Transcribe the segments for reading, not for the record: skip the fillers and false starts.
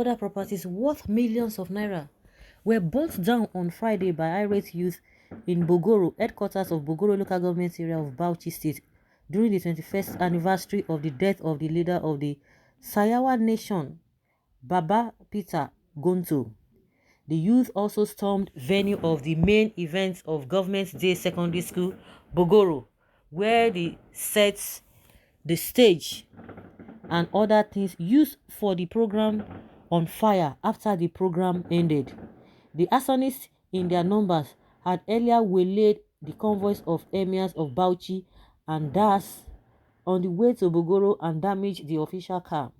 other properties worth millions of naira were burnt down on Friday by irate youth in Bogoro, headquarters of Bogoro local government area of Bauchi state, during the 21st anniversary of the death of the leader of the Sayawa nation, Baba Peter Gonto. The youth also stormed venue of the main event of Government Day Secondary School, Bogoro, where they set the stage and other things used for the program on fire after the program ended. The arsonists, in their numbers, had earlier waylaid the convoys of emirs of Bauchi and Das on the way to Bogoro and damaged the official car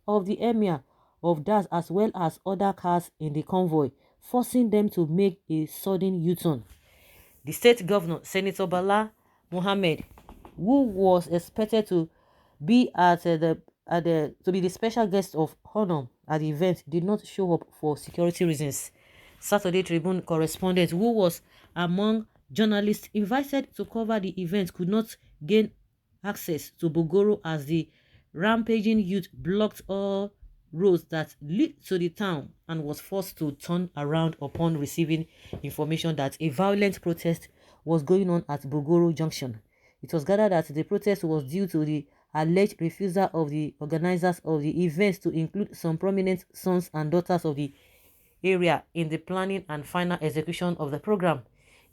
of the emir of Das as well as other cars in the convoy, forcing them to make a sudden U-turn. The state governor, Senator Bala Mohammed, who was expected to be to be the special guest of honor at the event, did not show up for security reasons. Saturday Tribune correspondent, who was among journalists invited to cover the event, could not gain access to Bogoro as the rampaging youth blocked all roads that lead to the town and was forced to turn around upon receiving information that a violent protest was going on at Bogoro Junction. It was gathered that the protest was due to the alleged refusal of the organizers of the event to include some prominent sons and daughters of the area in the planning and final execution of the program.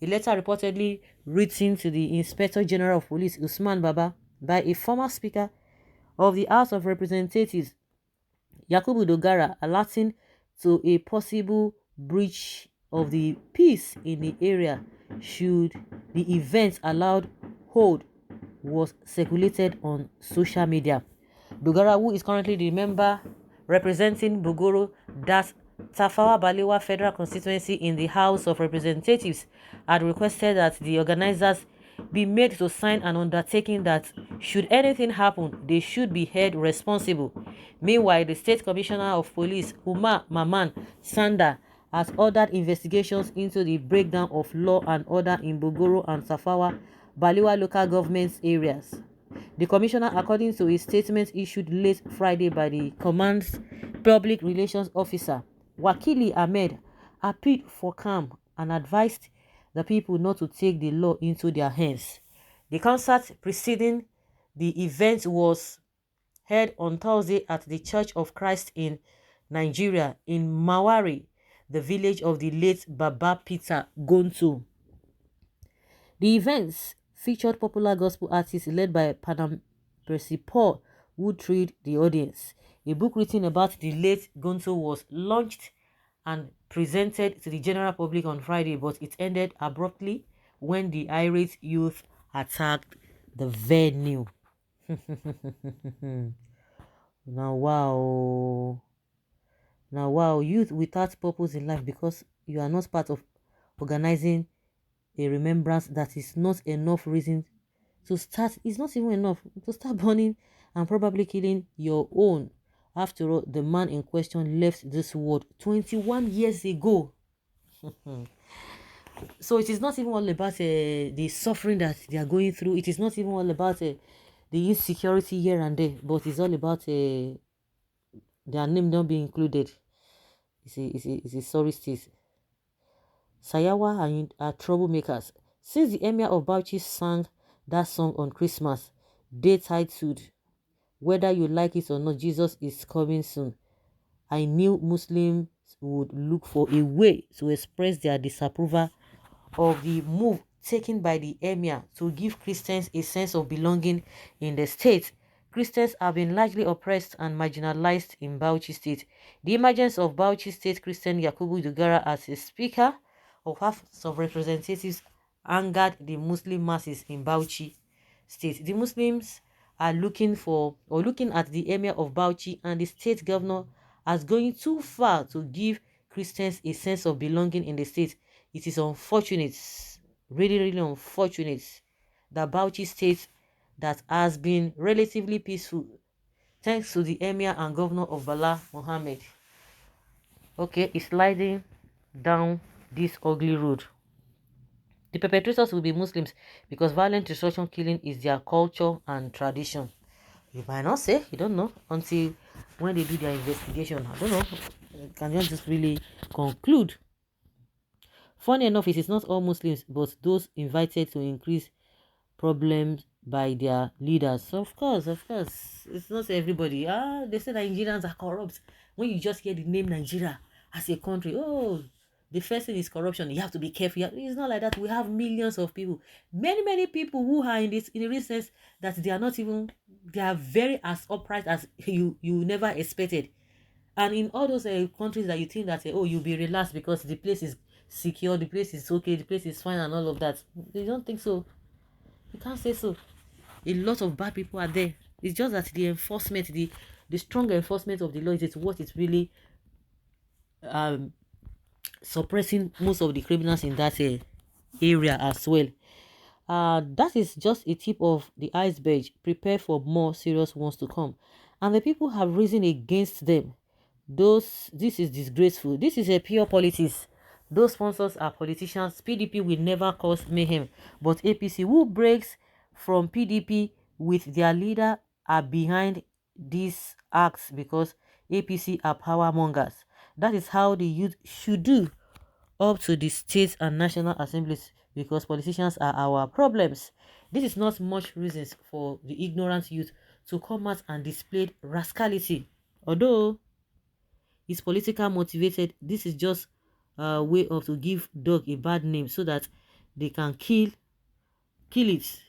A letter reportedly written to the Inspector General of Police, Usman Baba, by a former Speaker of the House of Representatives, Yakubu Dogara, alerting to a possible breach of the peace in the area should the event allowed hold, was circulated on social media. Dogara, who is currently the member representing Bogoro Das Tafawa Balewa Federal Constituency in the House of Representatives, had requested that the organizers be made to sign an undertaking that should anything happen, they should be held responsible. Meanwhile, the State Commissioner of Police, Umar Maman Sanda, has ordered investigations into the breakdown of law and order in Bogoro and Tafawa Balewa local government areas. The commissioner, according to a statement issued late Friday by the command's public relations officer, Wakili Ahmed, appealed for calm and advised the people not to take the law into their hands. The concert preceding the event was held on Thursday at the Church of Christ in Nigeria in Mawari, the village of the late Baba Peter Gonto. The events featured popular gospel artists led by Padam Percy Paul, who thrilled the audience. A book written about the late Gonto was launched and presented to the general public on Friday, but it ended abruptly when the irate youth attacked the venue. Now wow, youth without purpose in life, because you are not part of organizing a remembrance, that is not enough reason to start. It's not even enough to start burning and probably killing your own. After all, the man in question left this world 21 years ago. So it is not even all about the suffering that they are going through. It is not even all about the insecurity here and there, but it's all about their name not being included. It's a sorry state. Sayawa are troublemakers. Since the Emir of Bauchi sang that song on Christmas Day titled, "Whether You Like It or Not, Jesus is Coming Soon," I knew Muslims would look for a way to express their disapproval of the move taken by the Emir to give Christians a sense of belonging in the state. Christians have been largely oppressed and marginalized in Bauchi state. The emergence of Bauchi state Christian Yakubu Dogara as a speaker of House of Representatives angered the Muslim masses in Bauchi state. The Muslims are looking at the Emir of Bauchi and the state governor as going too far to give Christians a sense of belonging in the state. It is unfortunate, really unfortunate, that Bauchi state, that has been relatively peaceful thanks to the Emir and governor of Bala Mohammed, is sliding down this ugly road. The perpetrators will be Muslims because violent destruction killing is their culture and tradition. You might not say, you don't know, until when they do their investigation. I don't know. Can you just really conclude? Funny enough, it is not all Muslims, but those invited to increase problems by their leaders. So of course, it's not everybody. They say Nigerians are corrupt. When you just hear the name Nigeria as a country, oh, the first thing is corruption. You have to be careful. It's not like that. We have millions of people, many people who are in the real sense that they are not even. They are very as upright as you never expected. And in all those countries that you think that oh, you'll be relaxed because the place is secure, the place is okay, the place is fine, and all of that, they don't think so. You can't say so. A lot of bad people are there. It's just that the enforcement, the strong enforcement of the law is what is really suppressing most of the criminals in that area as well. That is just a tip of the iceberg. Prepare for more serious ones to come. And the people have risen against them. This is disgraceful. This is a pure politics. Those sponsors are politicians. PDP will never cause mayhem. But APC, who breaks from PDP with their leader, are behind these acts because APC are power mongers. That is how the youth should do up to the state and national assemblies because politicians are our problems. This is not much reasons for the ignorant youth to come out and display rascality. Although it's political motivated, this is just a way of to give dog a bad name so that they can kill it.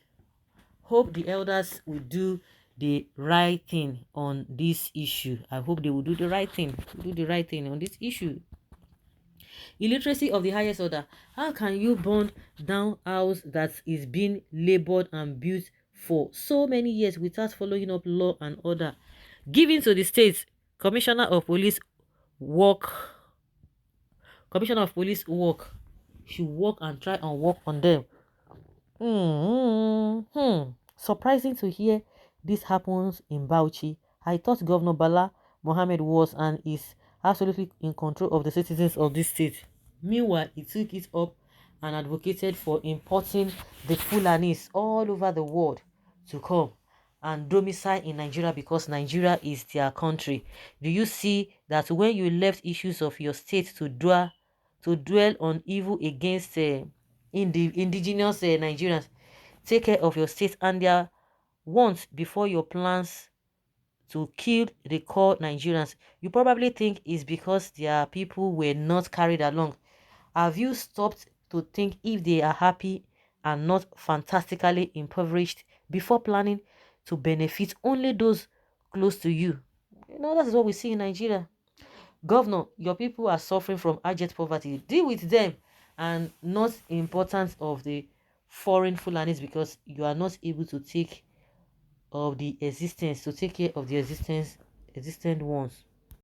Hope the elders will do the right thing on this issue. I hope they will do the right thing. On this issue. Illiteracy of the highest order. How can you burn down house that is being labored and built for so many years without following up law and order? Given to the states, Commissioner of Police work should work and try and work on them. Surprising to hear this happens in Bauchi. I thought Governor Bala Mohammed was and is absolutely in control of the citizens of this state. Meanwhile, he took it up and advocated for importing the Fulanis all over the world to come and domicile in Nigeria because Nigeria is their country. Do you see that when you left issues of your state to dwell on evil against indigenous Nigerians, take care of your state and their wants before your plans to kill the core Nigerians? You probably think it's because their people were not carried along. Have you stopped to think if they are happy and not fantastically impoverished before planning to benefit only those close to you? That is what we see in Nigeria. Governor, your people are suffering from abject poverty. Deal with them and not importance of the foreign Fulanis because you are not able to take care of the existing ones.